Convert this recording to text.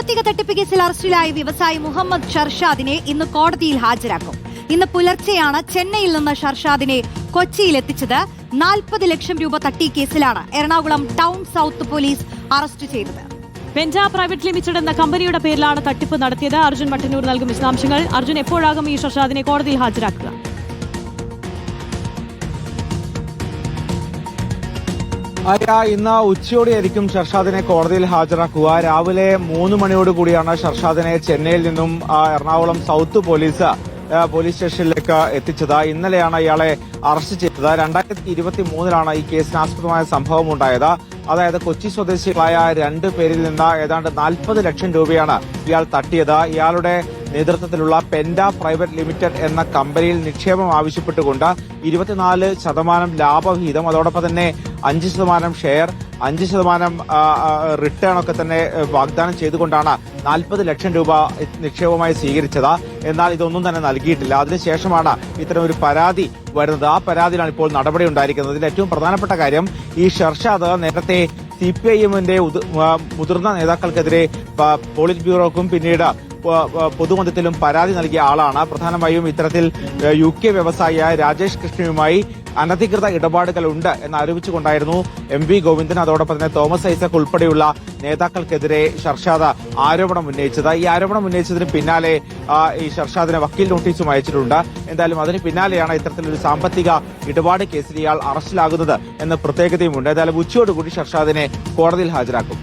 സാമ്പത്തിക തട്ടിപ്പ് കേസിൽ അറസ്റ്റിലായ വ്യവസായി മുഹമ്മദ് ഷർഷാദിനെ ഇന്ന് കോടതിയിൽ ഹാജരാക്കും. ഇന്ന് പുലർച്ചെയാണ് ചെന്നൈയിൽ നിന്ന് ഷർഷാദിനെ കൊച്ചിയിൽ എത്തിച്ചത്. 40 ലക്ഷം രൂപ തട്ടിയ കേസിലാണ് Ernakulam town south police arrest ചെയ്തത്. പെൻഡ പ്രൈവറ്റ് ലിമിറ്റഡ് എന്ന കമ്പനിയുടെ പേരിലാണ് തട്ടിപ്പ് നടത്തിയത്. അർജുൻ മട്ടന്നൂർ നൽകും വിശദാംശങ്ങൾ. അർജുൻ, എപ്പോഴാകും ഈ ഷർഷാദിനെ കോടതിയിൽ ഹാജരാക്കുക? ഇന്ന് ഉച്ചയോടെയായിരിക്കും ഷർഷാദിനെ കോടതിയിൽ ഹാജരാക്കുക. രാവിലെ 3 മണിയോടുകൂടിയാണ് ഷർഷാദിനെ ചെന്നൈയിൽ നിന്നും എറണാകുളം സൌത്ത് പോലീസ് സ്റ്റേഷനിലേക്ക് എത്തിച്ചത്. ഇന്നലെയാണ് ഇയാളെ അറസ്റ്റ് ചെയ്തത്. 2023 ഈ കേസിനാസ്പദമായ സംഭവം ഉണ്ടായത്. അതായത് കൊച്ചി സ്വദേശികളായ 2 പേരിൽ നിന്ന് ഏതാണ്ട് 40 ലക്ഷം രൂപയാണ് ഇയാൾ തട്ടിയത്. ഇയാളുടെ നേതൃത്വത്തിലുള്ള പെൻഡ പ്രൈവറ്റ് ലിമിറ്റഡ് എന്ന കമ്പനിയിൽ നിക്ഷേപം ആവശ്യപ്പെട്ടുകൊണ്ട് 24% ലാഭവിഹിതം, അതോടൊപ്പം തന്നെ 5% ഷെയർ, 5% റിട്ടേൺ ഒക്കെ തന്നെ വാഗ്ദാനം ചെയ്തുകൊണ്ടാണ് 40 ലക്ഷം രൂപ നിക്ഷേപമായി സ്വീകരിച്ചത്. എന്നാൽ ഇതൊന്നും തന്നെ നൽകിയിട്ടില്ല. അതിനുശേഷമാണ് ഇത്തരം ഒരു പരാതി വരുന്നത്. ആ പരാതിയിലാണ് ഇപ്പോൾ നടപടി ഉണ്ടായിരിക്കുന്നത്. ഇതിൽ ഏറ്റവും പ്രധാനപ്പെട്ട കാര്യം, ഈ ഷർഷാദ് നേരത്തെ CPIM-ന്റെ മുതിർന്ന നേതാക്കൾക്കെതിരെ പോളിറ്റ് ബ്യൂറോക്കും പിന്നീട് പൊതുമധ്യത്തിലും പരാതി നൽകിയ ആളാണ്. പ്രധാനമായും ഇത്തരത്തിൽ UK വ്യവസായിയായ രാജേഷ് കൃഷ്ണയുമായി അനധികൃത ഇടപാടുകൾ ഉണ്ട് എന്നാരോപിച്ചുകൊണ്ടായിരുന്നു MV ഗോവിന്ദൻ, അതോടൊപ്പം തന്നെ തോമസ് ഐസക് ഉൾപ്പെടെയുള്ള നേതാക്കൾക്കെതിരെ ഷർഷാദ് ആരോപണം ഉന്നയിച്ചത്. ഈ ആരോപണം ഉന്നയിച്ചതിന് പിന്നാലെ ഈ ഷർഷാദിന് വക്കീൽ നോട്ടീസും അയച്ചിട്ടുണ്ട്. എന്തായാലും അതിന് പിന്നാലെയാണ് ഇത്തരത്തിലൊരു സാമ്പത്തിക ഇടപാട് കേസിൽ ഇയാൾ അറസ്റ്റിലാകുന്നത് എന്ന പ്രത്യേകതയുമുണ്ട്. എന്തായാലും ഉച്ചയോടുകൂടി ഷർഷാദിനെ കോടതിയിൽ ഹാജരാക്കും.